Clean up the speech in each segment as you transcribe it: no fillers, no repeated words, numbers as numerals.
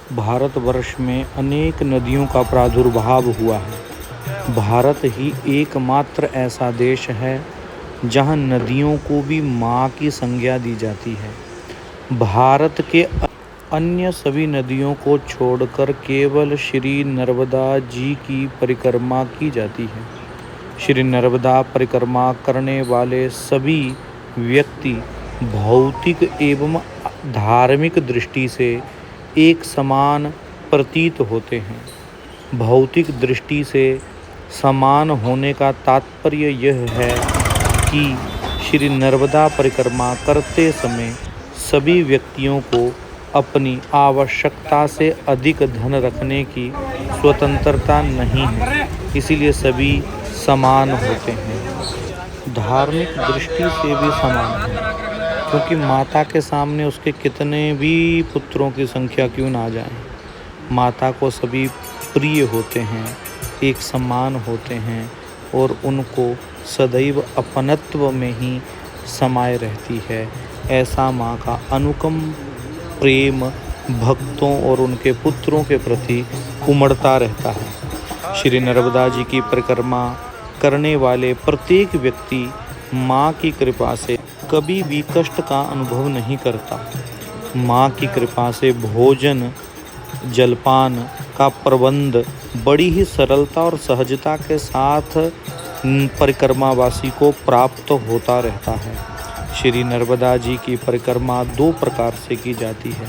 भारतवर्ष में अनेक नदियों का प्रादुर्भाव हुआ है। भारत ही एकमात्र ऐसा देश है जहाँ नदियों को भी माँ की संज्ञा दी जाती है। भारत के अन्य सभी नदियों को छोड़कर केवल श्री नर्मदा जी की परिक्रमा की जाती है। श्री नर्मदा परिक्रमा करने वाले सभी व्यक्ति भौतिक एवं धार्मिक दृष्टि से एक समान प्रतीत होते हैं। भौतिक दृष्टि से समान होने का तात्पर्य यह है कि श्री नर्मदा परिक्रमा करते समय सभी व्यक्तियों को अपनी आवश्यकता से अधिक धन रखने की स्वतंत्रता नहीं है, इसीलिए सभी समान होते हैं। धार्मिक दृष्टि से भी समान है, क्योंकि माता के सामने उसके कितने भी पुत्रों की संख्या क्यों ना जाए, माता को सभी प्रिय होते हैं, एक समान होते हैं और उनको सदैव अपनत्व में ही समाये रहती है। ऐसा माँ का अनुकम प्रेम भक्तों और उनके पुत्रों के प्रति उमड़ता रहता है। श्री नर्मदा जी की परिक्रमा करने वाले प्रत्येक व्यक्ति माँ की कृपा से कभी भी कष्ट का अनुभव नहीं करता। माँ की कृपा से भोजन जलपान का प्रबंध बड़ी ही सरलता और सहजता के साथ परिक्रमावासी को प्राप्त होता रहता है। श्री नर्मदा जी की परिक्रमा दो प्रकार से की जाती है।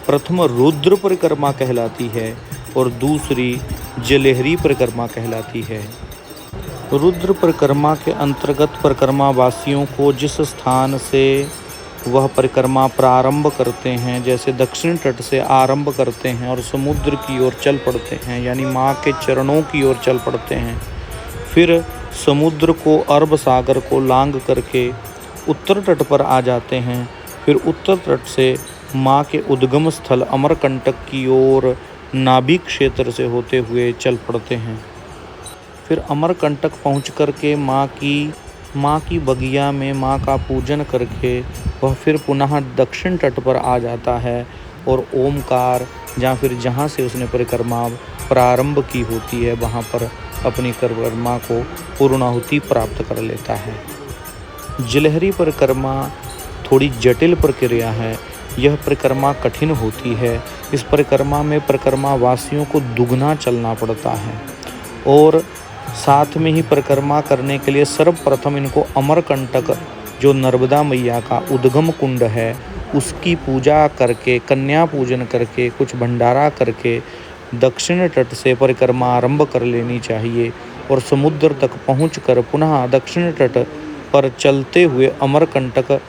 प्रथम रुद्र परिक्रमा कहलाती है और दूसरी जलहरी परिक्रमा कहलाती है। रुद्र परिक्रमा के अंतर्गत परिक्रमावासियों को जिस स्थान से वह परिक्रमा प्रारंभ करते हैं, जैसे दक्षिण तट से आरंभ करते हैं और समुद्र की ओर चल पड़ते हैं, यानी माँ के चरणों की ओर चल पड़ते हैं, फिर समुद्र को अरब सागर को लांघ करके उत्तर तट पर आ जाते हैं, फिर उत्तर तट से माँ के उद्गम स्थल अमरकंटक की ओर नाभि क्षेत्र से होते हुए चल पड़ते हैं। फिर अमरकंटक पहुँच करके माँ की बगिया में माँ का पूजन करके वह फिर पुनः दक्षिण तट पर आ जाता है और ओमकार जहाँ से उसने परिक्रमा प्रारंभ की होती है वहाँ पर अपनी परिक्रमा को पूर्णाहुति प्राप्त कर लेता है। जलहरी परिक्रमा थोड़ी जटिल प्रक्रिया है। यह परिक्रमा कठिन होती है। इस परिक्रमा में परिक्रमा वासियों को दुगना चलना पड़ता है और साथ में ही परिक्रमा करने के लिए सर्वप्रथम इनको अमरकंटक जो नर्मदा मैया का उद्गम कुंड है उसकी पूजा करके, कन्या पूजन करके, कुछ भंडारा करके दक्षिण तट से परिक्रमा आरंभ कर लेनी चाहिए और समुद्र तक पहुंचकर पुनः दक्षिण तट पर चलते हुए अमरकंटक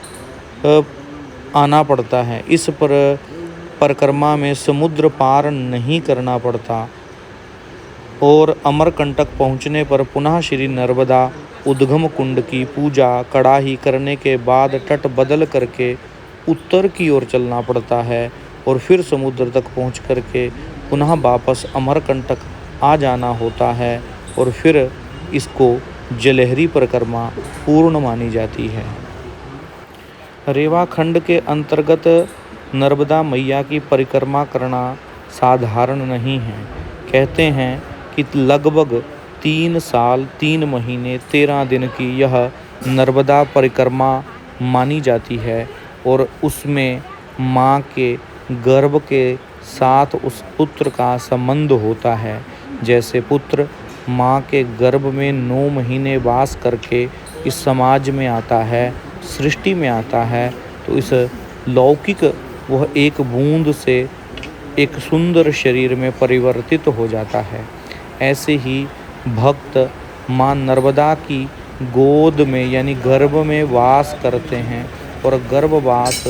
आना पड़ता है। इस परिक्रमा में समुद्र पार नहीं करना पड़ता और अमरकंटक पहुंचने पर पुनः श्री नर्मदा उद्गम कुंड की पूजा कड़ाही करने के बाद तट बदल करके उत्तर की ओर चलना पड़ता है और फिर समुद्र तक पहुंच करके पुनः वापस अमरकंटक आ जाना होता है और फिर इसको जलहरी परिक्रमा पूर्ण मानी जाती है। रेवा खंड के अंतर्गत नर्मदा मैया की परिक्रमा करना साधारण नहीं है। कहते हैं कि लगभग 3 साल 3 महीने 13 दिन की यह नर्मदा परिक्रमा मानी जाती है और उसमें माँ के गर्भ के साथ उस पुत्र का संबंध होता है। जैसे पुत्र माँ के गर्भ में 9 महीने वास करके इस समाज में आता है, सृष्टि में आता है, तो इस लौकिक वह एक बूंद से एक सुंदर शरीर में परिवर्तित हो जाता है। ऐसे ही भक्त माँ नर्मदा की गोद में यानी गर्भ में वास करते हैं और गर्भवास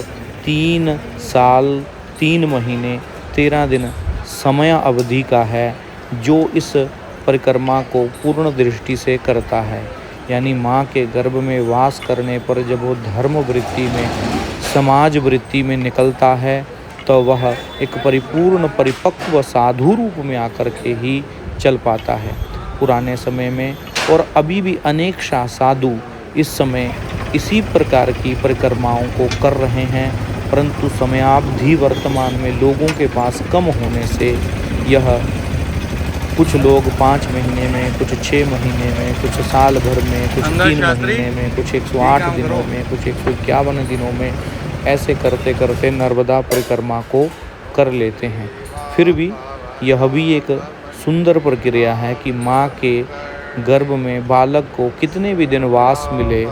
3 साल 3 महीने 13 दिन समय अवधि का है, जो इस परिक्रमा को पूर्ण दृष्टि से करता है। यानी माँ के गर्भ में वास करने पर जब वो धर्म वृत्ति में, समाज वृत्ति में निकलता है तो वह एक परिपूर्ण परिपक्व साधु रूप में आकर के ही चल पाता है। पुराने समय में और अभी भी अनेक साधु इस समय इसी प्रकार की परिक्रमाओं को कर रहे हैं परंतु समयावधि वर्तमान में लोगों के पास कम होने से यह कुछ लोग 5 महीने में, कुछ 6 महीने में, कुछ साल भर में, कुछ 3 महीने में, कुछ 108 दिनों में, कुछ 151 दिनों में, ऐसे करते करते नर्मदा परिक्रमा को कर लेते हैं। फिर भी यह भी एक सुंदर प्रक्रिया है कि माँ के गर्भ में बालक को कितने भी दिन वास मिले,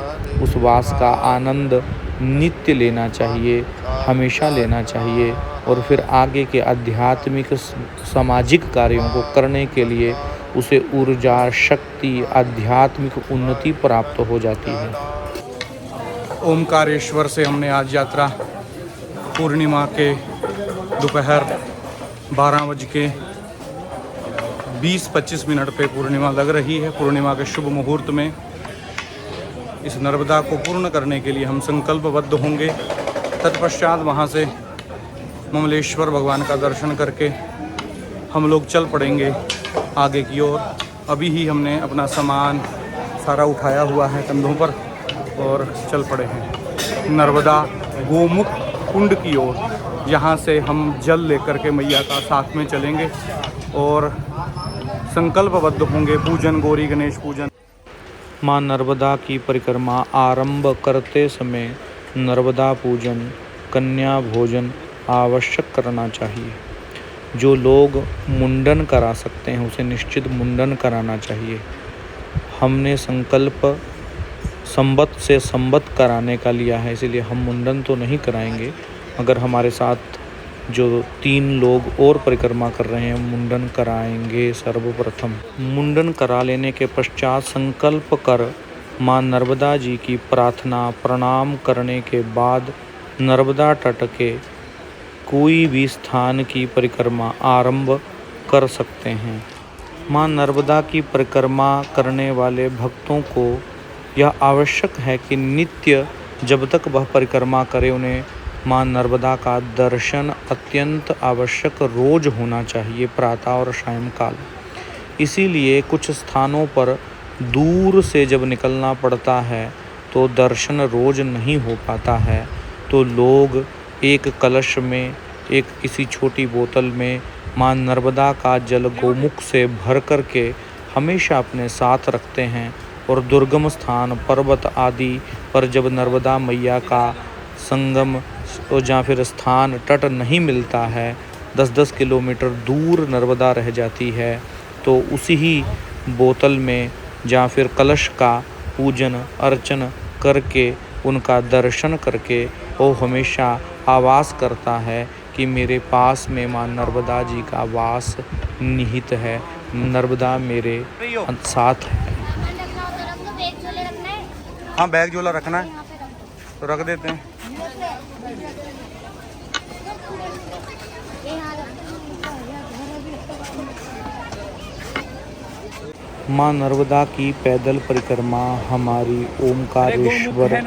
उस वास का आनंद नित्य लेना चाहिए, हमेशा लेना चाहिए और फिर आगे के आध्यात्मिक सामाजिक कार्यों को करने के लिए उसे ऊर्जा, शक्ति, आध्यात्मिक उन्नति प्राप्त हो जाती है। ओमकारेश्वर से हमने आज यात्रा पूर्णिमा के दोपहर 12:20-25 पे पूर्णिमा लग रही है। पूर्णिमा के शुभ मुहूर्त में इस नर्मदा को पूर्ण करने के लिए हम संकल्पबद्ध होंगे। तत्पश्चात वहाँ से ममलेश्वर भगवान का दर्शन करके हम लोग चल पड़ेंगे आगे की ओर। अभी ही हमने अपना सामान सारा उठाया हुआ है कंधों पर और चल पड़े हैं नर्मदा गोमुख कुंड की ओर। यहाँ से हम जल लेकर के मैया का साथ में चलेंगे और संकल्पबद्ध होंगे पूजन, गौरी गणेश पूजन। माँ नर्मदा की परिक्रमा आरंभ करते समय नर्मदा पूजन, कन्या भोजन आवश्यक करना चाहिए। जो लोग मुंडन करा सकते हैं उसे निश्चित मुंडन कराना चाहिए। हमने संकल्प संवत से संवत कराने का लिया है, इसलिए हम मुंडन तो नहीं कराएंगे। अगर हमारे साथ जो 3 लोग और परिक्रमा कर रहे हैं मुंडन कराएंगे। सर्वप्रथम मुंडन करा लेने के पश्चात संकल्प कर माँ नर्मदा जी की प्रार्थना प्रणाम करने के बाद नर्मदा तट के कोई भी स्थान की परिक्रमा आरंभ कर सकते हैं। माँ नर्मदा की परिक्रमा करने वाले भक्तों को यह आवश्यक है कि नित्य जब तक वह परिक्रमा करे उन्हें माँ नर्मदा का दर्शन अत्यंत आवश्यक रोज होना चाहिए, प्रातः और सायंकाल। इसीलिए कुछ स्थानों पर दूर से जब निकलना पड़ता है तो दर्शन रोज नहीं हो पाता है, तो लोग एक कलश में, एक किसी छोटी बोतल में माँ नर्मदा का जल गोमुख से भर करके हमेशा अपने साथ रखते हैं और दुर्गम स्थान, पर्वत आदि पर जब नर्मदा मैया का संगम या फिर स्थान, तट नहीं मिलता है, 10-10 किलोमीटर दूर नर्मदा रह जाती है, तो उसी ही बोतल में या फिर कलश का पूजन अर्चन करके उनका दर्शन करके वो हमेशा आवास करता है कि मेरे पास में माँ नर्मदा जी का वास निहित है, नर्मदा मेरे साथ है। हाँ, बैग झोला रखना है तो रख देते हैं। माँ नर्मदा की पैदल परिक्रमा हमारी ओमकारेश्वर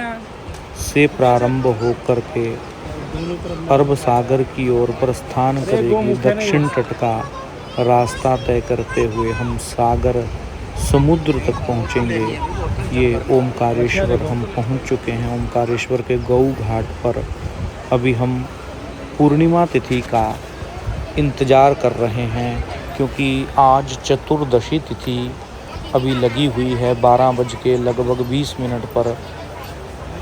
से प्रारंभ होकर के अरब सागर की ओर प्रस्थान करेगी। दक्षिण तट का रास्ता तय करते हुए हम सागर समुद्र तक पहुँचेंगे। ये ओमकारेश्वर हम पहुँच चुके हैं। ओमकारेश्वर के गौ घाट पर अभी हम पूर्णिमा तिथि का इंतज़ार कर रहे हैं, क्योंकि आज चतुर्दशी तिथि अभी लगी हुई है। 12:20 पर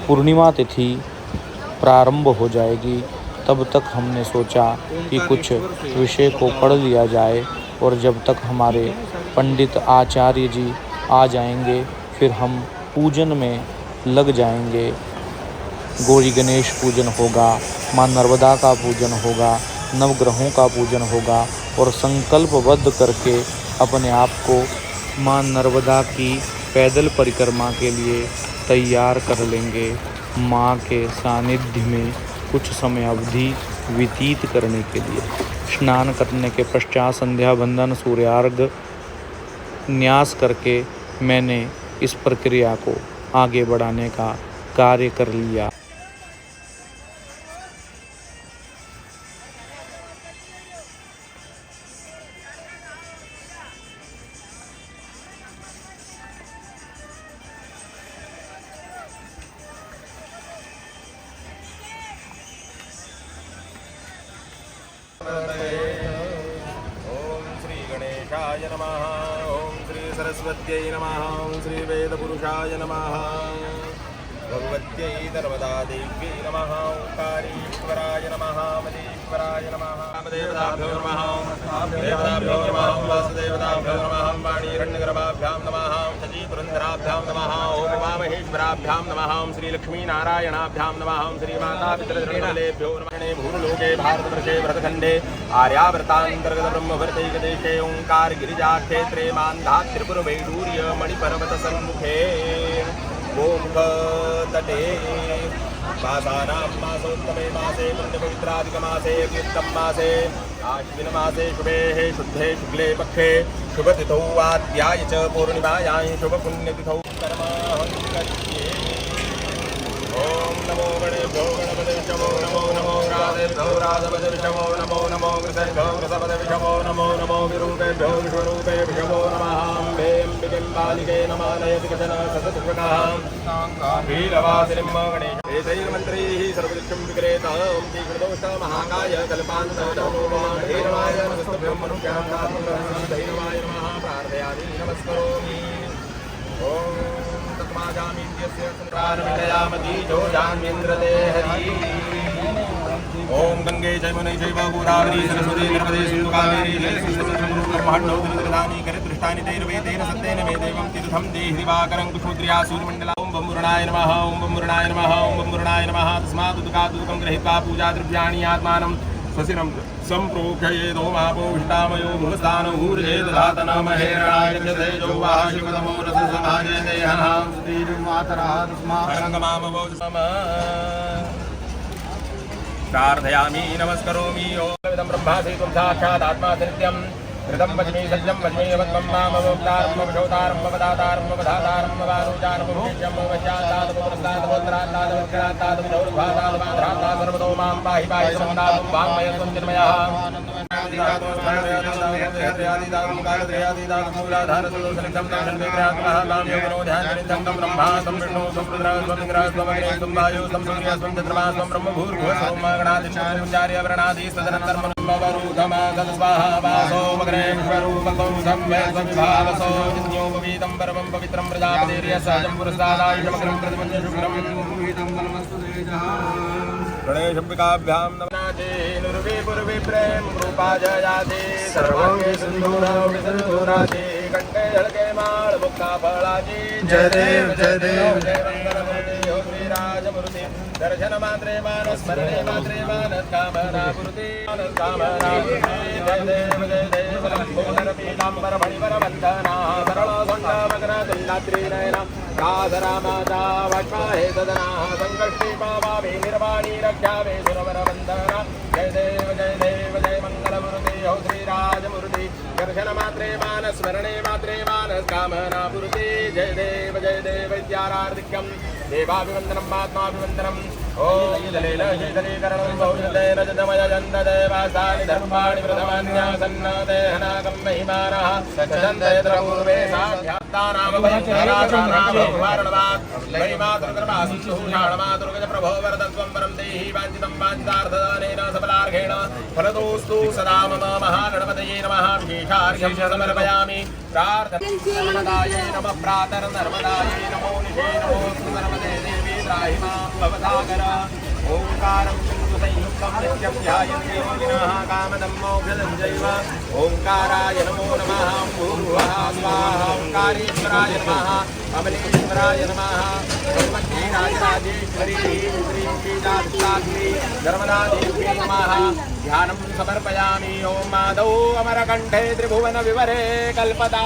पूर्णिमा तिथि प्रारंभ हो जाएगी। तब तक हमने सोचा कि कुछ विषय को पढ़ लिया जाए और जब तक हमारे पंडित आचार्य जी आ जाएंगे फिर हम पूजन में लग जाएंगे। गौरी गणेश पूजन होगा, माँ नर्मदा का पूजन होगा, नवग्रहों का पूजन होगा और संकल्पबद्ध करके अपने आप को माँ नर्मदा की पैदल परिक्रमा के लिए तैयार कर लेंगे। माँ के सानिध्य में कुछ समय अवधि व्यतीत करने के लिए स्नान करने के पश्चात संध्या वंदन, सूर्यार्घ, न्यास करके मैंने इस प्रक्रिया को आगे बढ़ाने का कार्य कर लिया। ओम श्री गणेशाय नमः। ओम श्री सरस्वत्यै नमः। ओम श्री वेदपुरुषाय नमः। भगवत्यै नर्मदा देव्यै नमः। ओंकारेश्वराय नमः। मलेश्वराय नमः। देवताभ्यो नमः। देवताभ्यो नमः। वासुदेवताभ्यो नमः। वाणीरण्यगर्भाभ्यां नमः। शचीपुरन्धराभ्यां नमः। ओम उमामहेश्वराभ्यां नमः। ओम श्री लक्ष्मीनारायणाभ्यां नमः। ओम श्री मातापितृगणेभ्यो नमः। भूलोके भारतवर्षे भरतखण्डे आर्यावर्तान्तर्गत ब्रह्मवर्तैकदेशे ओंकार गिरिजाक्षेत्रे मान्धा त्रिपुरवैडूर्य मणिपर्वतसन्मुखे तटे मासानां मासोत्तमे मासे पुण्यपवित्राधिकमासे व्युत्तम मासे आश्विन मासे शुभे शुद्धे शुक्ले पक्षे शुभतिथौ आद्याय च पूर्णिमायां शुभपुण्यतिथौ कर्माहं करिष्ये। ओम नमो गणेभ्यो गणपतिभ्यो नमो नमो राधेभ्यो राधपतिभ्यो नमो नमो कृतेभ्यो कृतपतिभ्यो नमो नमो विरूपेभ्यो विश्वरूपेभ्यो नमः। अम्बे अम्बिके बालिके नमः नयति कथन सततुर्वकाहीलवासिनिं गणेश वेदैर्मन्त्रैः सर्वदुःखं विक्रेतः ओं तीक्ष्णदोष महाकाय कल्पान्तधैर्वाय नमस्तभ्यं मनुष्यां धैर्वाय नमः प्रार्थयामि नमस्करोमि। ओम तत्माजामीत्यस्य संकारमितयामति जो जान्वेन्द्रते हरि। ओम गंगे जयमुने चैव गोदावरी सरस्वती नर्मदे सिन्धु कावेरी जलेस्मिन् ब्रह्माण्डोदरिद्रदानि करिदृष्टानि तैर्वेदेन सत्येन मे देवं तीर्थं देहि दिवाकरं कुशोद्रिया सूर्यमण्डला। ओम बम्मुरणाय नमः। ओम बम्मुरणाय नमः। ओम बम्मुरणाय नमः। तस्मादुदकादुदकं गृहीत्वा पूजाद्रव्याणि आत्मानं स्वसिरं सम्प्रोक्षयेदोमापोषितामयो भुवस्तानो ऊर्जे दधात नमहेरणाय तेजो वाशिवतमो रससमाजे देहः श्रीमातरः तस्मात् प्रार्थयामि नमस्करोमि। ओम ब्रह्मासि त्वं साक्षात् आत्मासि नित्यं कृतं वच्मि सत्यं वच्मि वत्वं मामवतारं मवशोतारं मवदातारं मवधातारं मवानुचारं मवेश्यं मवश्यातात् पुरस्तात् वक्रातात् विदौर्भातात् माधरातात् सर्वतो मां पाहि पाहि समन्तात् वाङ्मयत्वं चिन्मयः। पवित्रं प्रजापतिर्यसहजं पुरस्तादायुषमग्रं प्रतिपञ्च शुक्रं गणेशम्बिकाभ्यां नमनाचे नुर्वे पूर्वे प्रेम रूपा जयाते सर्वांगे सिंधूराचे कंठे झळके माळ मुक्ता फळाची जय देव जय देव जय मंगलमूर्ती हो श्रीराजमूर्ती दर्शन मात्रे मानस स्मरणे मात्रे मानस कामना पूर्ती जय देव लंबोदर पीतांबर फणिवर वंदना सरळ सोंड मग्न तुल्लात्री नयना काधरा माता वाष्माहे सदना संकष्टी पावावे निर्वाणी रक्षावे सुरवर वंदना जय देव जय मंगलमूर्ती हो श्रीराजमूर्ती दर्शन मात्रे मानस स्मरणे मात्रे मानस कामना पूर्ती जय देव विद्यारार्धिक्यं देवाभिवन्दनं महात्माभिवन्दनम् ओम जलेन शीतलीकरणं बहुजतेन जतमयजन्तदेवासानि धर्माणि प्रथमान्यासन्न देहनागं महिमानः सचन्दयत्र पूर्वे साभ्यात्तानामभयङ्कराचाराभवारणवात् महिमातृकृपासुषाणमातुर्गज प्रभो वरदत्वं वरं देहि वाञ्छितं वाञ्छितार्थदानेन सबलार्घेण फलतोऽस्तु सदा मम महागणपतये नमः विशेषार्घ्यं समर्पयामि प्रार्थनाय नमः प्रातर्नर्मदायै नमो निशे नमोऽस्तु नर्मदे देवी त्राहि मां भवसागर ओंकारं संयुक्तं नित्यं ध्यायन्ते योगिनः कामदं मोक्षदं चैव ओंकाराय नमो नमः भूर्भुवः स्वाहा ओंकारेश्वराय नमः अमलेश्वराय नमः राजराजेश्वरी श्रीं श्रीदात्ताग्नि नर्मदादेव्यै नमः ध्यानं समर्पयामि ओम माधौ अमरकण्ठे त्रिभुवन विवरे कल्पता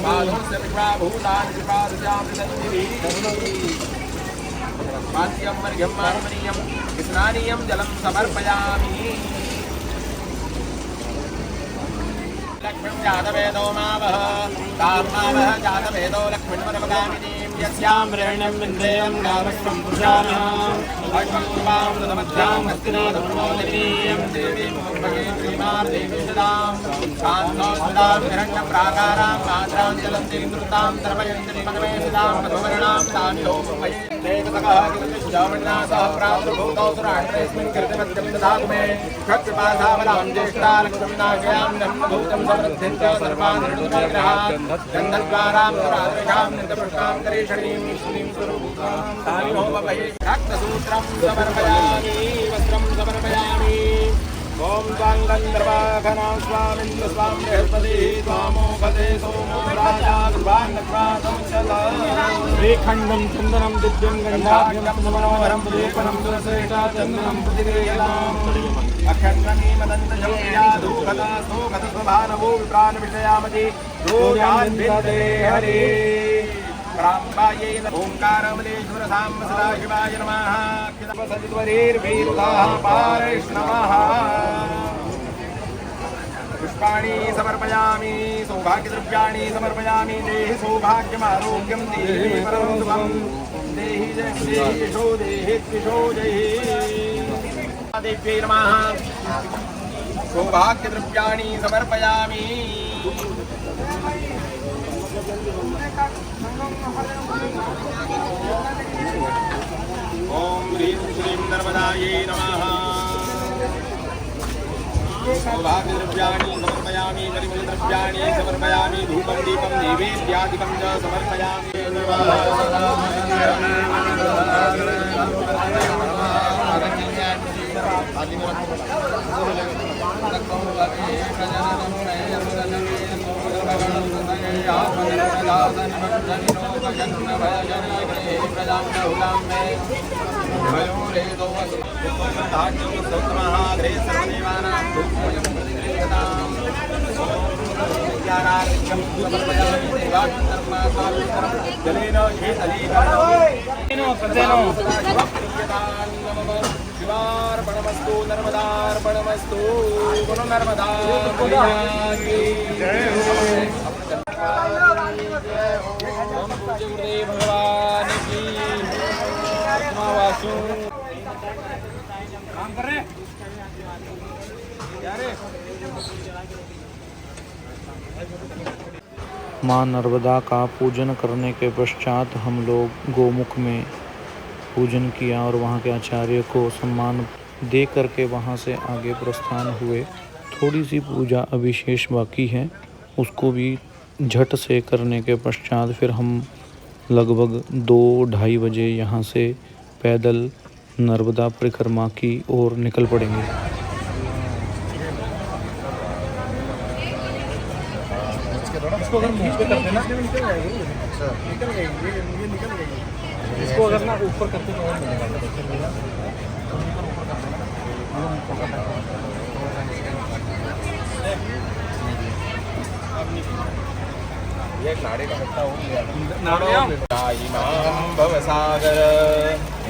पादोस्य विश्वाभूतानि कृपादुजामृतन्दिभिः वाद्यं मर्घ्यं मानमनीयं स्नानीयं जलं समर्पयामि लक्ष्मीं जातवेदो मावः तां मावः जातवेदो लक्ष्मीन्वरमगामिनीं यस्यां रेण्यं विन्देयं नामस्वं पुरुषाणः अश्वत्थां तदमध्यां हस्तिनाथमोदिनीं देवीं भगे श्रीमां देवी सदां शान्तां हिरण्यप्राकारां मात्रां जलन्तीं द्रुतां धर्मयन्तीं मदमेषितां मधुवर्णां तानिलोपमयी देवतकः किलतिष्ठामण्णासः प्रातर्भूतौ सुराष्ट्रेऽस्मिन् कीर्तिमत्यं ददातु मे क्षत्रिपासाबलां ज्येष्ठा लक्ष्मीं नाशयां नन्दभूतं समृद्धिं च सर्वान् ऋणुविग्रहान् गन्धद्वारां सुरादृशां नित्यपुष्टां करीषणीं श्रीं स्वरूपां तानिलोपमयी रक्तसूत्रं समर्पयामि वस्त्रं समर्पयामि ओम त्वां गन्धर्वाघनां स्वामिन्द्र स्वां बृहस्पतिः त्वामोपदे सोमो राजा कृपान्नत्वा समुच्यता श्रीखण्डं चन्दनं दिव्यं गन्धाढ्यं समनोहरं लेपनं सुरश्रेष्ठा चन्दनं प्रतिगृह्यताम् अखण्डनीमदन्तशौर्याधूखदा स्तोखतस्वभानवो विप्राणविषयामति रोगान्विते हरे रामबायै ओंकारमलेश्वर साम्ब सदाशिवाय नमः सदित्वरीर्वीरुधाः पारैष्णवः पुष्पाणि समर्पयामि सौभाग्यद्रव्याणि समर्पयामि देहि सौभाग्यमारोग्यं देहि परं सुखं देहि यशो देहि त्रिशो देहि देव्यै नमः सौभाग्यद्रव्याणि समर्पयामि ओम ह्रीं श्रीं नर्मदायै नमः सौभाग्यद्रव्याणि समर्पयामि परिमलद्रव्याणि समर्पयामि धूपं दीपं नैवेद्यादिकं च समर्पयामि शिवार्पणमस्तु नर्मदार्पणमस्तु बोलो नर्मदा की जय हो। ओम पूज्य गुरुदेव भगवान की आत्मावासु काम कर रहे माँ नर्मदा का पूजन करने के पश्चात हम लोग गोमुख में पूजन किया और वहाँ के आचार्य को सम्मान दे करके वहाँ से आगे प्रस्थान हुए। थोड़ी सी पूजा अभी शेष बाकी है, उसको भी झट से करने के पश्चात फिर हम लगभग 2-2:30 बजे यहाँ से पैदल नर्मदा परिक्रमा की ओर निकल पड़ेंगे। इसको अगर मुंह पे कर देना निकल जाएगी। अच्छा निकल गई, ये निकल गई। इसको अगर ना ऊपर करते तो और मिलेगा। ये नाड़े का हट्टा हो गया। इमां भवसागर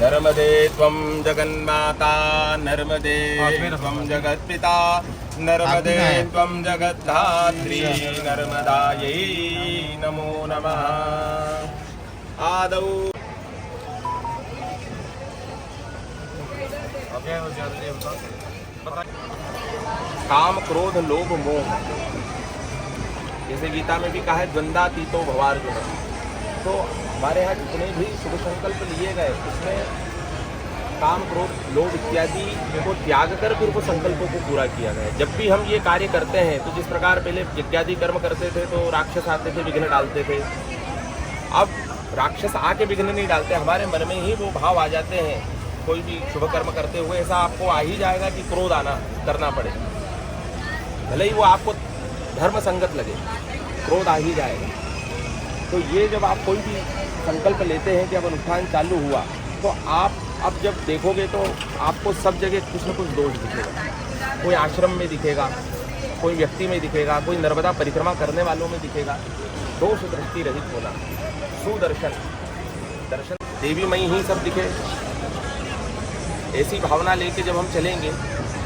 नर्मदे त्वं जगन्माता नर्मदे त्वं जगत्पिता नर्मदे त्वं जगद्धात्री नर्मदायै नमो नमः। आदौ काम क्रोध लोभ मोह, जैसे गीता में भी कहा है द्वंद्वातीतो भवार्जुन। तो हमारे यहाँ जितने भी शुभ संकल्प लिए गए उसमें काम क्रोध लोभ इत्यादि को त्याग कर फिर वो संकल्पों को पूरा किया गया। जब भी हम ये कार्य करते हैं तो जिस प्रकार पहले यज्ञादि कर्म करते थे तो राक्षस आते थे, विघ्न डालते थे। अब राक्षस आके विघ्न नहीं डालते, हमारे मन में ही वो भाव आ जाते हैं। कोई भी शुभ कर्म करते हुए ऐसा आपको आ ही जाएगा कि क्रोध आना करना पड़े, भले ही वो आपको धर्म संगत लगे, क्रोध आ ही जाएगा। तो ये जब आप कोई भी संकल्प लेते हैं कि अब अनुष्ठान चालू हुआ तो आप अब जब देखोगे तो आपको सब जगह कुछ न कुछ दोष दिखेगा। कोई आश्रम में दिखेगा, कोई व्यक्ति में दिखेगा, कोई नर्मदा परिक्रमा करने वालों में दिखेगा। दोष दृष्टि रहित होना, सुदर्शन दर्शन देवीमयी ही सब दिखे, ऐसी भावना लेके जब हम चलेंगे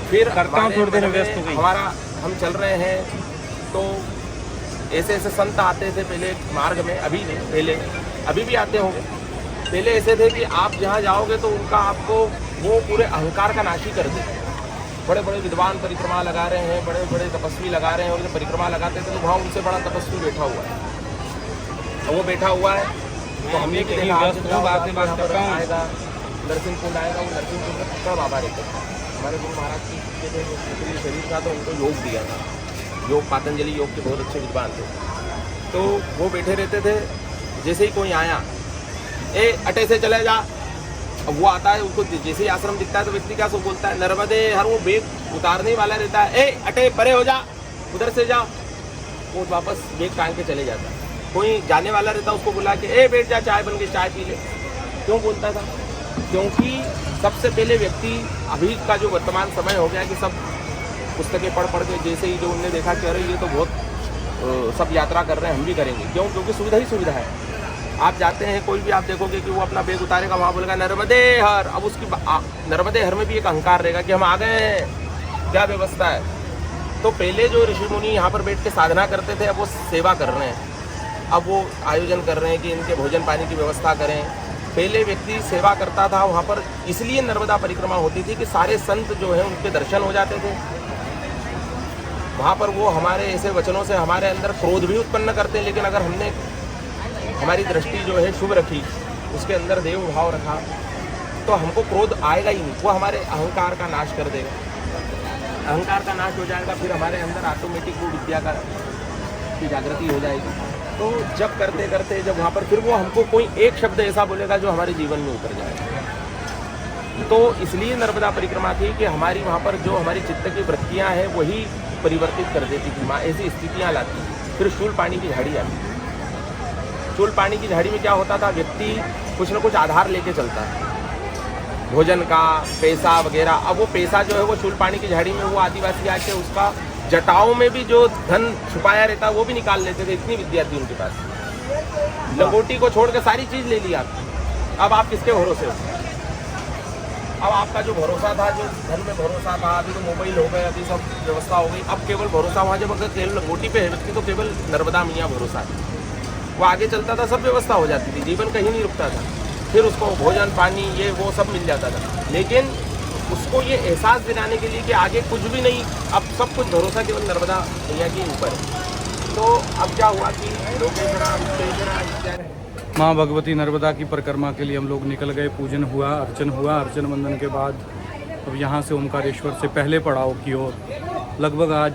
फिर हमारा हम चल रहे हैं तो ऐसे ऐसे संत आते थे पहले मार्ग में, अभी नहीं, पहले अभी भी आते होंगे। पहले ऐसे थे कि आप जहाँ जाओगे तो उनका आपको वो पूरे अहंकार का नाश ही कर देते। बड़े बड़े विद्वान परिक्रमा लगा रहे हैं, बड़े बड़े तपस्वी लगा रहे हैं, और जब परिक्रमा लगाते थे तो वहाँ उनसे बड़ा तपस्वी बैठा हुआ है, तो वो बैठा हुआ है, तो हमने भी देखा आएगा नरसिंह कुंड आएगा, वो नरसिंह कुंड में सब बाबा रहते थे। हमारे गुरु महाराज की जो शरीर था तो उनको योग दिया था, योग पातंजलि योग के बहुत अच्छे विद्वान थे, तो वो बैठे रहते थे। जैसे ही कोई आया, ए अटे से चले जा, अब वो आता है, उसको जैसे ही आश्रम दिखता है तो व्यक्ति क्या सब बोलता है, नर्मदे हर, वो बेग उतारने वाला रहता है, ए अटे परे हो जा, उधर से जा, वो वापस बेग टांग के चले जाता है। कोई जाने वाला रहता है, उसको बुला के ए बैठ जा, चाय बन गई, चाय पी ले। क्यों बोलता था? क्योंकि सबसे पहले व्यक्ति, अभी का जो वर्तमान समय हो गया कि सब पुस्तकें पढ़ के जैसे ही जो उनने देखा कि अरे ये तो बहुत सब यात्रा कर रहे हैं, हम भी करेंगे। क्यों? क्योंकि सुविधा ही सुविधा है। आप जाते हैं, कोई भी आप देखोगे कि वो अपना बैग उतारेगा, वहाँ बोलेगा नर्मदे हर। अब उसकी नर्मदे हर में भी एक अहंकार रहेगा कि हम आ गए हैं, क्या व्यवस्था है। तो पहले जो ऋषि मुनि यहाँ पर बैठ के साधना करते थे, अब वो सेवा कर रहे हैं, अब वो आयोजन कर रहे हैं कि इनके भोजन पानी की व्यवस्था करें। पहले व्यक्ति सेवा करता था वहाँ पर, इसलिए नर्मदा परिक्रमा होती थी कि सारे संत जो हैं उनके दर्शन हो जाते थे वहाँ पर। वो हमारे ऐसे वचनों से हमारे अंदर क्रोध भी उत्पन्न करते हैं, लेकिन अगर हमने हमारी दृष्टि जो है शुभ रखी, उसके अंदर देव भाव रखा, तो हमको क्रोध आएगा ही नहीं। वो हमारे अहंकार का नाश कर देगा, अहंकार का नाश हो जाएगा, फिर हमारे अंदर ऑटोमेटिक वो विद्या की जागृति हो जाएगी। तो जब करते करते जब वहाँ पर फिर वो हमको कोई एक शब्द ऐसा बोलेगा जो हमारे जीवन में उतर जाएगा। तो इसलिए नर्मदा परिक्रमा थी कि हमारी वहाँ पर जो हमारी चित्त की वृत्तियाँ हैं वही परिवर्तित कर देती थी, ऐसी स्थितियाँ लाती। फिर शूल पानी की झाड़ी आती। शूल पानी की झाड़ी में क्या होता था, व्यक्ति कुछ न कुछ आधार लेके चलता है, भोजन का, पैसा वगैरह। अब वो पैसा जो है वो शूल पानी की झाड़ी में वो आदिवासी आके उसका जटाओं में भी जो धन छुपाया रहता वो भी निकाल लेते थे, इतनी विद्या थी उनके पास। लंगोटी को छोड़ के सारी चीज़ ले ली आप। अब आप किसके भरोसे हो? अब आपका जो भरोसा था, जो धन में भरोसा था, अभी तो मोबाइल हो गए, अभी सब व्यवस्था हो गई। अब केवल भरोसा वहाँ जब अगर केवल लंगोटी पे है व्यक्ति तो केवल नर्मदा मैया भरोसा है। वो आगे चलता था, सब व्यवस्था हो जाती थी, जीवन कहीं नहीं रुकता था। फिर उसको भोजन पानी ये वो सब मिल जाता था, लेकिन उसको ये एहसास दिलाने के लिए कि आगे कुछ भी नहीं, अब सब कुछ भरोसा केवल नर्मदा मैया के ऊपर है। तो अब क्या हुआ कि माँ भगवती नर्मदा की परिक्रमा के लिए हम लोग निकल गए। पूजन हुआ, अर्चन हुआ। अर्चन वंदन के बाद अब यहाँ से ओमकारेश्वर से पहले पड़ाव की ओर लगभग आज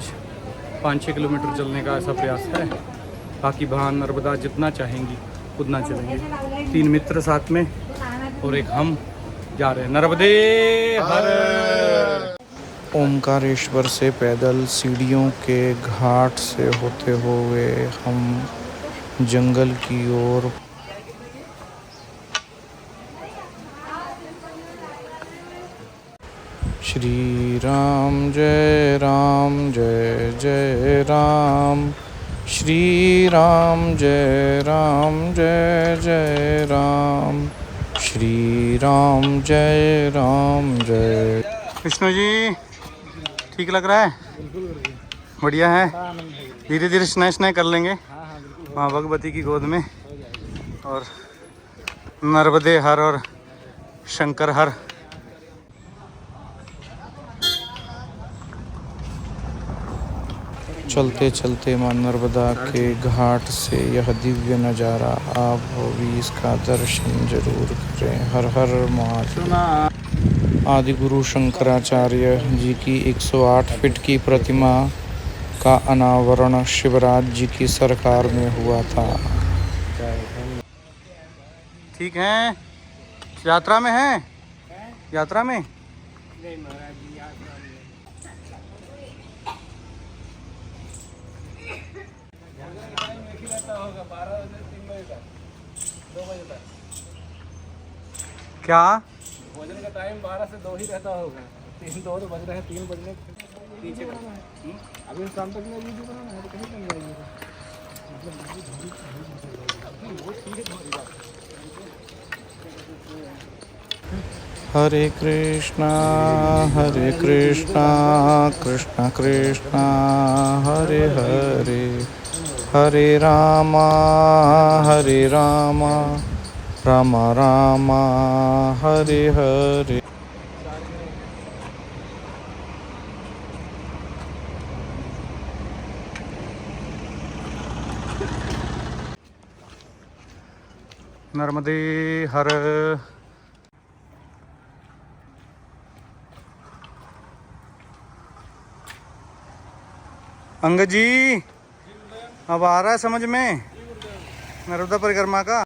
5-6 किलोमीटर चलने का ऐसा प्रयास है। बाकी वहाँ नर्मदा जितना चाहेंगी उतना चलेंगे। 3 मित्र साथ में और एक हम जा रहे हैं। नर्मदे हर। ओमकारेश्वर से पैदल सीढ़ियों के घाट से होते हुए हम जंगल की ओर श्री राम जय जय राम, श्री राम जय जय राम, श्री राम जय जय। विष्णु जी ठीक लग रहा है? बढ़िया है। धीरे धीरे स्नाय स्नाय कर लेंगे माँ भगवती की गोद में। और नर्मदे हर और शंकर हर। चलते चलते माँ नर्मदा के घाट से यह दिव्य नज़ारा आप भी इसका दर्शन जरूर करें। हर हर महादेव। आदि गुरु शंकराचार्य जी की 108 फीट की प्रतिमा का अनावरण शिवराज जी की सरकार में हुआ था। ठीक है, यात्रा में है? यात्रा में क्या? भोजन का टाइम 12 से 2 ही रहता होगा। 3-2 तो बज रहे हैं, 3 बजने पीछे अभी शाम तक में वीडियो बनाना है तो कहीं बन जाएगी। हरे कृष्णा कृष्णा कृष्णा हरे हरे, हरे रामा राम राम हरे हरे। नर्मदे हर। अंगद जी अब आ रहा है समझ में नर्मदा परिक्रमा का।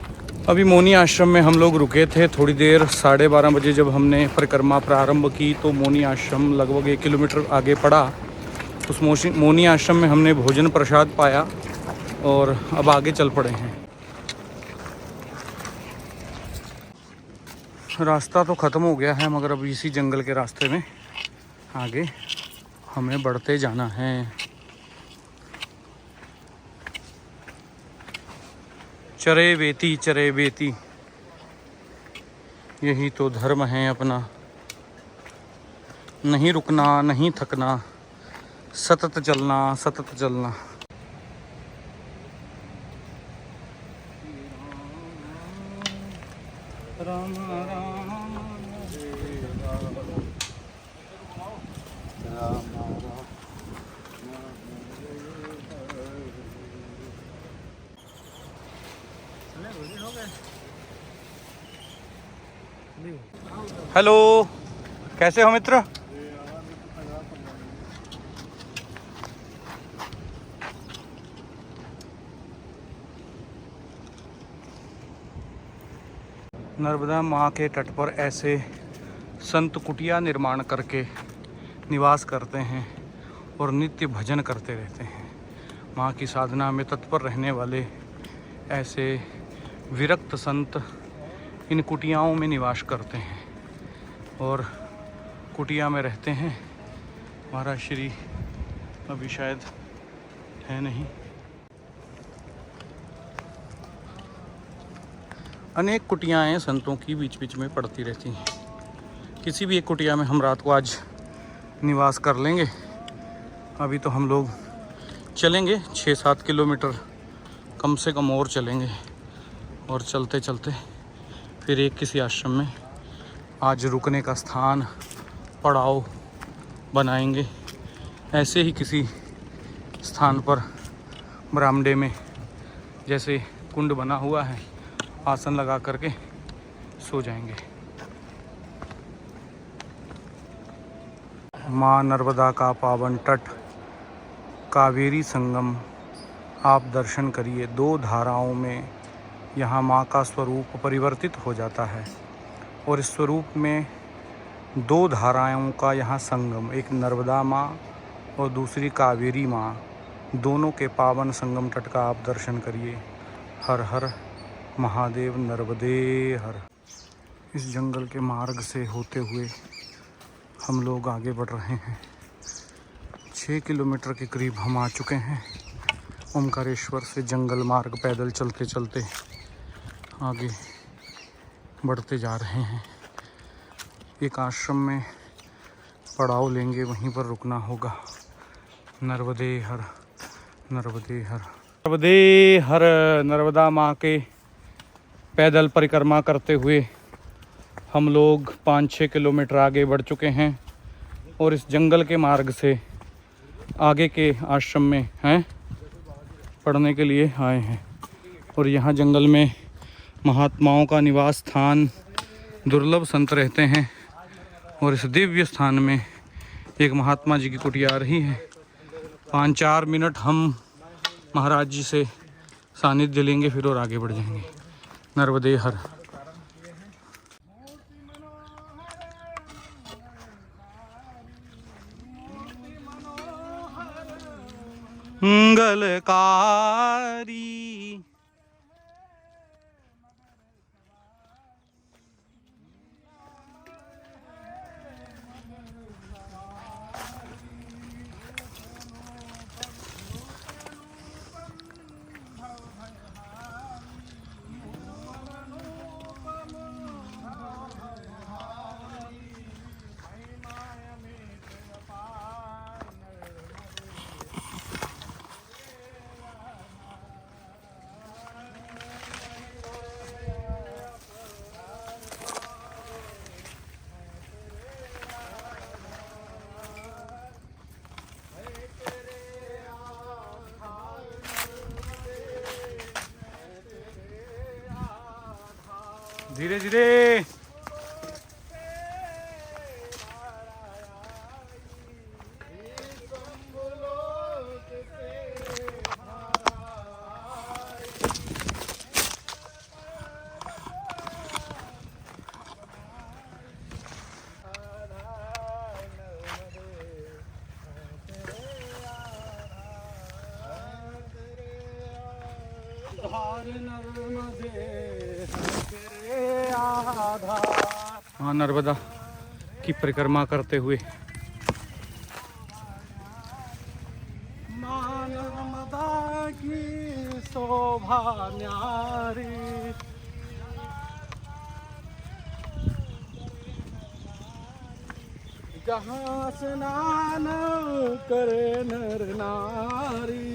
अभी मौनी आश्रम में हम लोग रुके थे थोड़ी देर। 12:30 बजे जब हमने परिक्रमा प्रारंभ की तो मौनी आश्रम लगभग 1 किलोमीटर आगे पड़ा। उस मौनी आश्रम में हमने भोजन प्रसाद पाया और अब आगे चल पड़े हैं। रास्ता तो ख़त्म हो गया है मगर अब इसी जंगल के रास्ते में आगे हमें बढ़ते जाना है। चरे बेती यही तो धर्म है अपना, नहीं रुकना नहीं थकना, सतत चलना। राम राम हेलो, कैसे हो मित्र? नर्मदा माँ के तट पर ऐसे संत कुटिया निर्माण करके निवास करते हैं और नित्य भजन करते रहते हैं। माँ की साधना में तत्पर रहने वाले ऐसे विरक्त संत इन कुटियाओं में निवास करते हैं और कुटिया में रहते हैं। महाराज श्री अभी शायद है नहीं। अनेक कुटियाएँ संतों की बीच बीच में पड़ती रहती हैं। किसी भी एक कुटिया में हम रात को आज निवास कर लेंगे। अभी तो हम लोग चलेंगे 6-7 किलोमीटर कम से कम और चलेंगे और चलते चलते फिर एक किसी आश्रम में आज रुकने का स्थान पड़ाव बनाएंगे। ऐसे ही किसी स्थान पर बरामदे में जैसे कुंड बना हुआ है आसन लगा करके सो जाएंगे। माँ नर्मदा का पावन तट कावेरी संगम आप दर्शन करिए। 2 धाराओं में यहाँ माँ का स्वरूप परिवर्तित हो जाता है और इस स्वरूप में 2 धाराओं का यहाँ संगम, एक नर्मदा माँ और दूसरी कावेरी माँ, दोनों के पावन संगम तट का आप दर्शन करिए। हर हर महादेव, नर्मदे हर। इस जंगल के मार्ग से होते हुए हम लोग आगे बढ़ रहे हैं। 6 किलोमीटर के करीब हम आ चुके हैं। ओमकारेश्वर से जंगल मार्ग पैदल चलते चलते आगे बढ़ते जा रहे हैं। एक आश्रम में पड़ाव लेंगे, वहीं पर रुकना होगा। नर्मदे हर, नर्मदे हर, नर्मदे हर। नर्मदा माँ के पैदल परिक्रमा करते हुए हम लोग 5-6 किलोमीटर आगे बढ़ चुके हैं और इस जंगल के मार्ग से आगे के आश्रम में हैं पढ़ने के लिए आए हैं। और यहाँ जंगल में महात्माओं का निवास स्थान, दुर्लभ संत रहते हैं और इस दिव्य स्थान में एक महात्मा जी की कुटिया रही है। 5-4 मिनट हम महाराज जी से सानिध्य लेंगे फिर और आगे बढ़ जाएंगे। नर्मदे हर। मंगलकारी धीरे धीरे। हाँ, नर्मदा की परिक्रमा करते हुए मां नर्मदा की शोभा न्यारी, जहाँ स्नान करे नर नारी।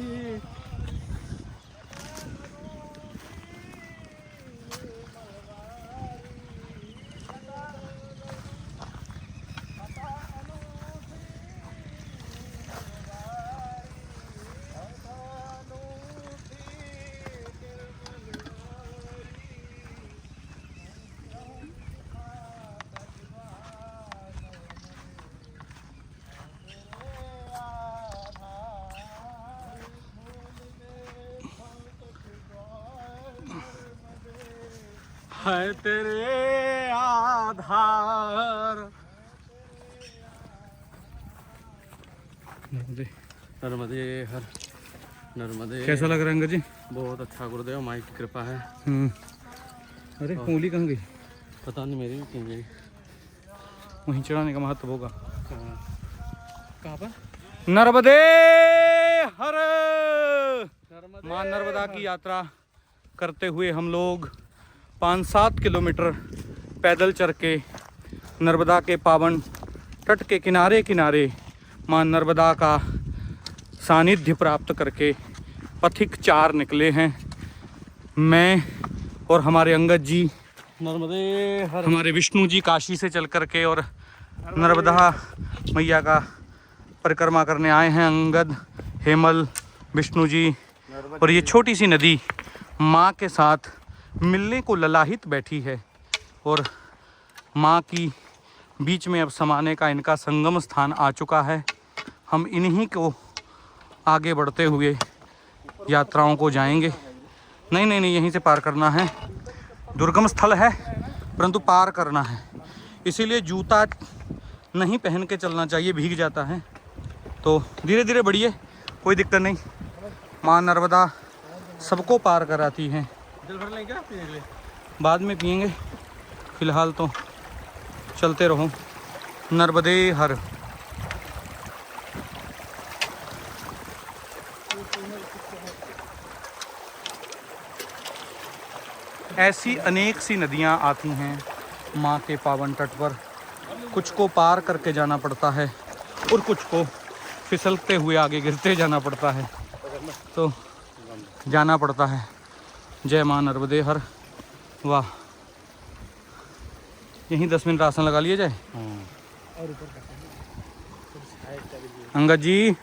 है तेरे आधार। नर्मदे हर नर्मदे। कैसा लग रहा है अंगद जी? बहुत अच्छा गुरुदेव, माई की कृपा है। अरे उंगली कहाँ गई? पता नहीं, मेरी भी कहीं गई। वहीं चढ़ाने का महत्व होगा। कहाँ पर? नर्मदे हर। मां नर्मदा की यात्रा करते हुए हम लोग 5-7 किलोमीटर पैदल चल के नर्मदा के पावन तट के किनारे किनारे मां नर्मदा का सानिध्य प्राप्त करके पथिक 4 निकले हैं। मैं और हमारे अंगद जी, नर्मदे हर। हमारे विष्णु जी काशी से चल कर के और नर्मदा मैया का परिक्रमा करने आए हैं। अंगद, हेमल, विष्णु जी और ये छोटी सी नदी माँ के साथ मिलने को ललाहित बैठी है और माँ की बीच में अब समाने का इनका संगम स्थान आ चुका है। हम इन्हीं को आगे बढ़ते हुए यात्राओं को जाएंगे। नहीं नहीं नहीं, यहीं से पार करना है। दुर्गम स्थल है परंतु पार करना है, इसीलिए जूता नहीं पहन के चलना चाहिए, भीग जाता है। तो धीरे धीरे बढ़िए, कोई दिक्कत नहीं। माँ नर्मदा सबको पार कराती हैं। जल भर लें क्या पीने के लिए? बाद में पिएंगे, फिलहाल तो चलते रहो। नर्मदे हर। ऐसी अनेक सी नदियाँ आती हैं माँ के पावन तट पर। कुछ को पार करके जाना पड़ता है और कुछ को फिसलते हुए आगे गिरते जाना पड़ता है, तो जाना पड़ता है। जय माँ नर्मदे हर। वाह, यहीं 10 मिनट आसन लगा लिए जाए। अंगद जी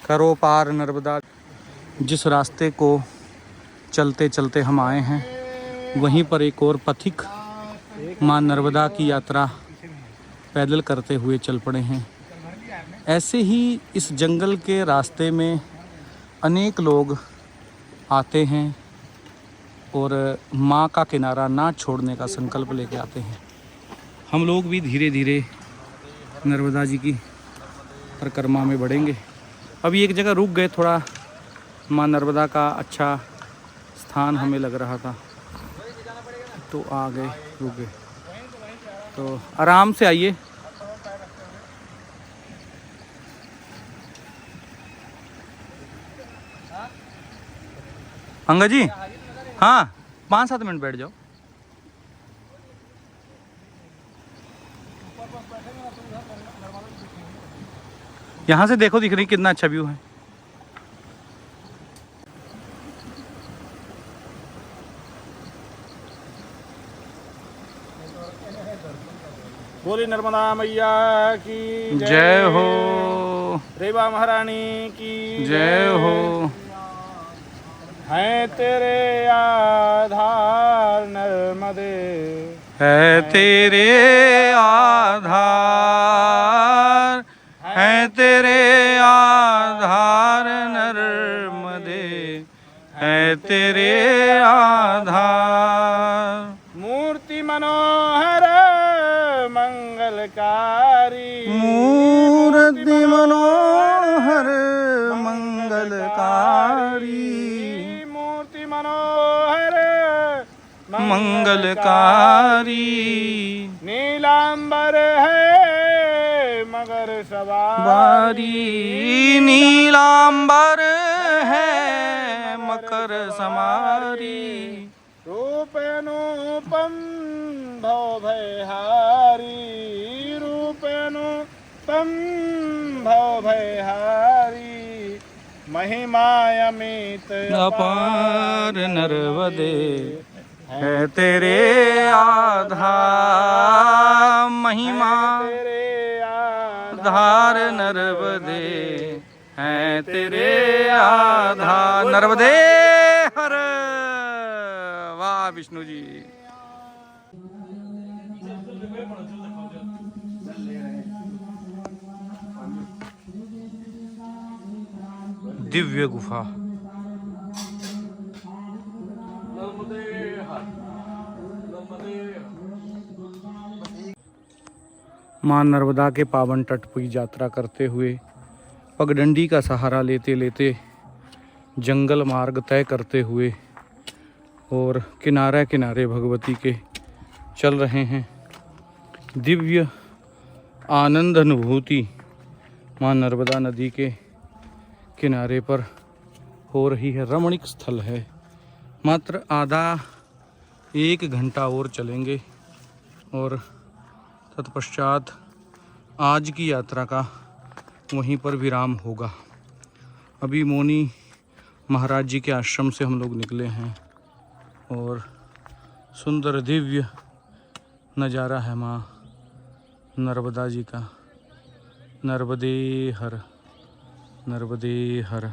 करो पार नर्मदा। जिस रास्ते को चलते चलते हम आए हैं वहीं पर एक और पथिक माँ नर्मदा की यात्रा पैदल करते हुए चल पड़े हैं। ऐसे ही इस जंगल के रास्ते में अनेक लोग आते हैं और माँ का किनारा ना छोड़ने का संकल्प लेके आते हैं। हम लोग भी धीरे धीरे नर्मदा जी की परिक्रमा में बढ़ेंगे। अभी एक जगह रुक गए, थोड़ा माँ नर्मदा का अच्छा स्थान हमें लग रहा था तो आ गए, रुक गए। तो आराम से आइए। अंगद जी, हाँ 5-7 मिनट बैठ जाओ। यहाँ से देखो, दिख रही कितना अच्छा व्यू है। बोली नर्मदा मैया की जय हो। रेवा महारानी की जय हो। हैं तेरे आधार नर्मदे, है तेरे आधार, है तेरे आधार नर्मदे, है तेरे आधार। मूर्ति मनोहर मंगलकारी, मूर्ति मनोहर मंगलकारी, मूर्ति मनोहर मंगलकारी। नीलांबर है मगर बारी, नीलांबर है मकर समारी। रूप अनुपम भव भयहारी, रूप अनुपम भव भयहारी। महिमा अमित अपार नर्मदे, है तेरे आधार, महिमा तेरे आधार नर्मदे, है तेरे आधार। नर्मदे हर। वाह विष्णु जी। दिव्य गुफा। मां नर्मदा के पावन तट पर यात्रा करते हुए, पगडंडी का सहारा लेते लेते, जंगल मार्ग तय करते हुए और किनारे किनारे भगवती के चल रहे हैं। दिव्य आनंद अनुभूति मां नर्मदा नदी के किनारे पर हो रही है। रमणीक स्थल है। मात्र आधा 1 घंटा और चलेंगे और तत्पश्चात आज की यात्रा का वहीं पर विराम होगा। अभी मौनी महाराज जी के आश्रम से हम लोग निकले हैं और सुंदर दिव्य नज़ारा है माँ नर्मदा जी का। नर्मदे हर, नर्मदे हर,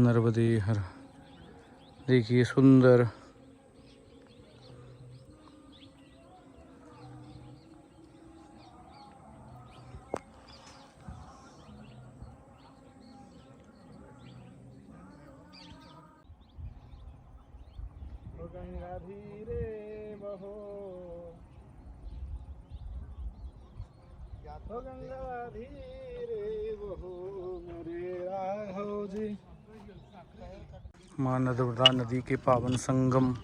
नर्मदे हर। देखिए सुंदर गंगा धीरे बहो, तो गंगा धीरे बहो मेरे राघव जी। मां नर्मदा नदी के पावन संगम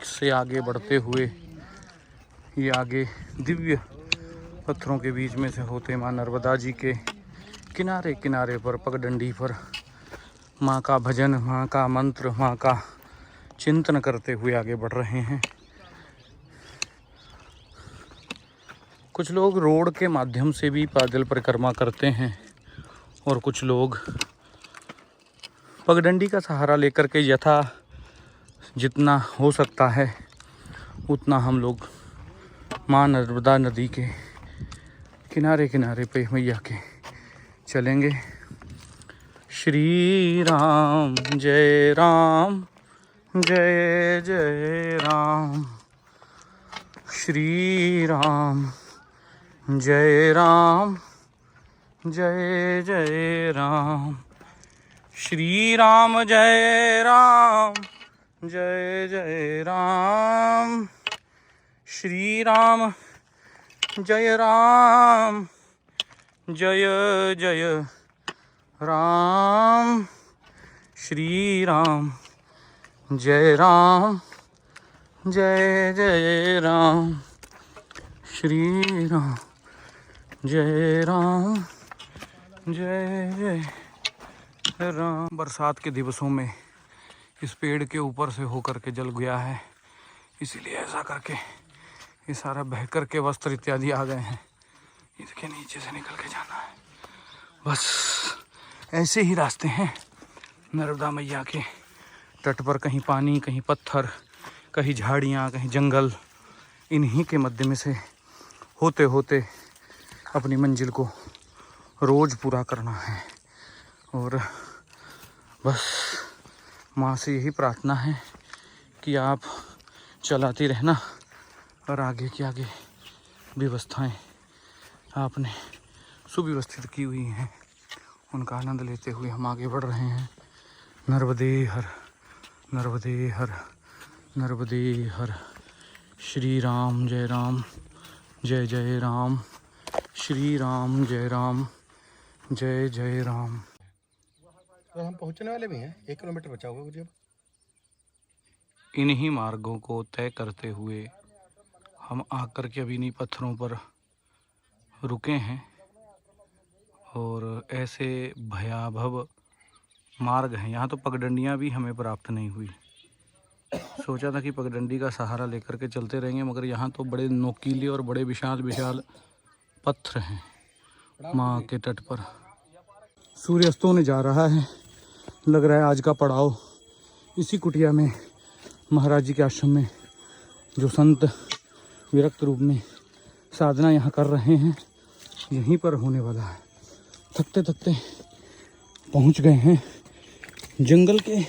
से आगे बढ़ते हुए ये आगे दिव्य पत्थरों के बीच में से होते मां नर्मदा जी के किनारे किनारे पर पगडंडी पर मां का भजन, मां का मंत्र, मां का चिंतन करते हुए आगे बढ़ रहे हैं। कुछ लोग रोड के माध्यम से भी पैदल परिक्रमा करते हैं और कुछ लोग पगडंडी का सहारा लेकर के यथा जितना हो सकता है उतना हम लोग मां नर्मदा नदी के किनारे किनारे पे मैया के चलेंगे। श्री राम जय राम, जय जय राम। श्री राम जय राम, जय जय राम। श्री राम जय राम, जय जय राम। श्री राम जय राम, जय जय राम। श्री राम जय राम, जय जय राम। श्री राम जय राम, जय जय राम। बरसात के दिवसों में इस पेड़ के ऊपर से होकर के जल गया है, इसीलिए ऐसा करके ये सारा बह कर के वस्त्र इत्यादि आ गए हैं। इसके नीचे से निकल के जाना है। बस ऐसे ही रास्ते हैं नर्मदा मैया के तट पर। कहीं पानी, कहीं पत्थर, कहीं झाड़ियाँ, कहीं जंगल। इन्हीं के मध्य में से होते होते अपनी मंजिल को रोज़ पूरा करना है। और बस माँ से यही प्रार्थना है कि आप चलाती रहना और आगे की आगे व्यवस्थाएं आपने सुव्यवस्थित की हुई हैं, उनका आनंद लेते हुए हम आगे बढ़ रहे हैं। नर्मदे हर, नर्मदे हर, नर्मदे हर। श्री राम जय राम, जय जय राम। श्री राम जय राम, जय जय राम। तो हम पहुंचने वाले भी हैं, 1 किलोमीटर बचा होगा मुझे। इन्हीं मार्गों को तय करते हुए हम आकर के अभी इन्हीं पत्थरों पर रुके हैं और ऐसे भयावह मार्ग हैं। यहाँ तो पगडंडियाँ भी हमें प्राप्त नहीं हुई। सोचा था कि पगडंडी का सहारा लेकर के चलते रहेंगे, मगर यहाँ तो बड़े नोकीले और बड़े विशाल विशाल पत्थर हैं माँ के तट पर। सूर्य अस्त होने जा रहा है, लग रहा है आज का पड़ाव इसी कुटिया में, महाराज जी के आश्रम में, जो संत विरक्त रूप में साधना यहाँ कर रहे हैं, यहीं पर होने वाला है। थकते थकते पहुँच गए हैं। जंगल के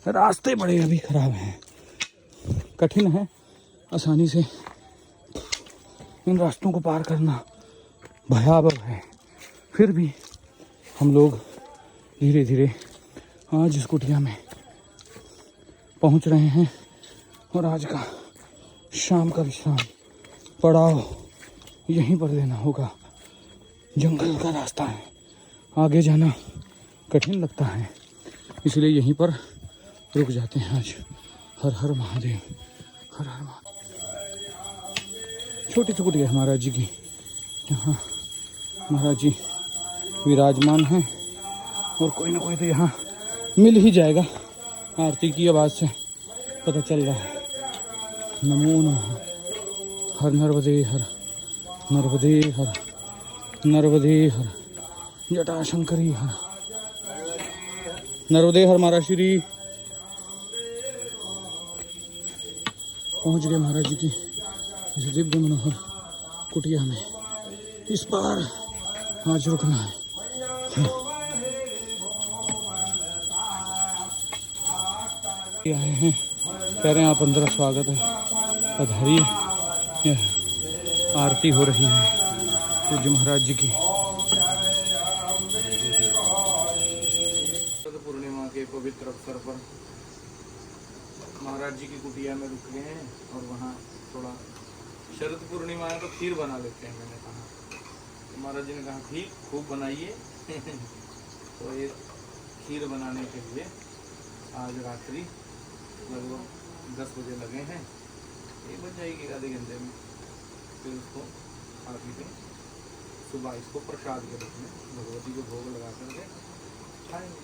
रास्ते बड़े अभी खराब हैं, कठिन है आसानी से इन रास्तों को पार करना, भयावह है। फिर भी हम लोग धीरे धीरे आज इस कुटिया में पहुंच रहे हैं और आज का शाम का विश्राम पड़ाव यहीं पर लेना होगा। जंगल का रास्ता है, आगे जाना कठिन लगता है, इसलिए यहीं पर रुक जाते हैं आज। हर हर महादेव, हर हर महादेव। छोटी सी कुटिया है महाराज जी की, यहाँ महाराज जी विराजमान हैं और कोई ना कोई तो यहाँ मिल ही जाएगा। आरती की आवाज़ से पता चल रहा है। नमो नमः। हर नर्मदे हर, नर्मदे हर, नर्मदे हर, जटाशंकरी हर, नर्मदे हर। महाराज श्री पहुँच गए महाराज जी की इस दिव्य मनोहर कुटिया में। इस बार आज रुकना है। आए हैं, कह रहे हैं आप अंदर स्वागत है, पधारिए। आरती हो रही है पूज्य महाराज जी की। पूर्णिमा के पवित्र अवसर पर महाराज जी की कुटिया में रुक गए हैं और वहाँ थोड़ा शरद पूर्णिमा है तो खीर बना लेते हैं। मैंने कहा तो महाराज जी ने कहा ठीक, खूब बनाइए। तो ये खीर बनाने के लिए आज रात्रि लगभग 10 बजे लगे हैं, 1 बज जाएगी आधे घंटे में। फिर उसको खा पी के सुबह इसको प्रसाद के रूप में भगवती को भोग लगा करके खाएंगे।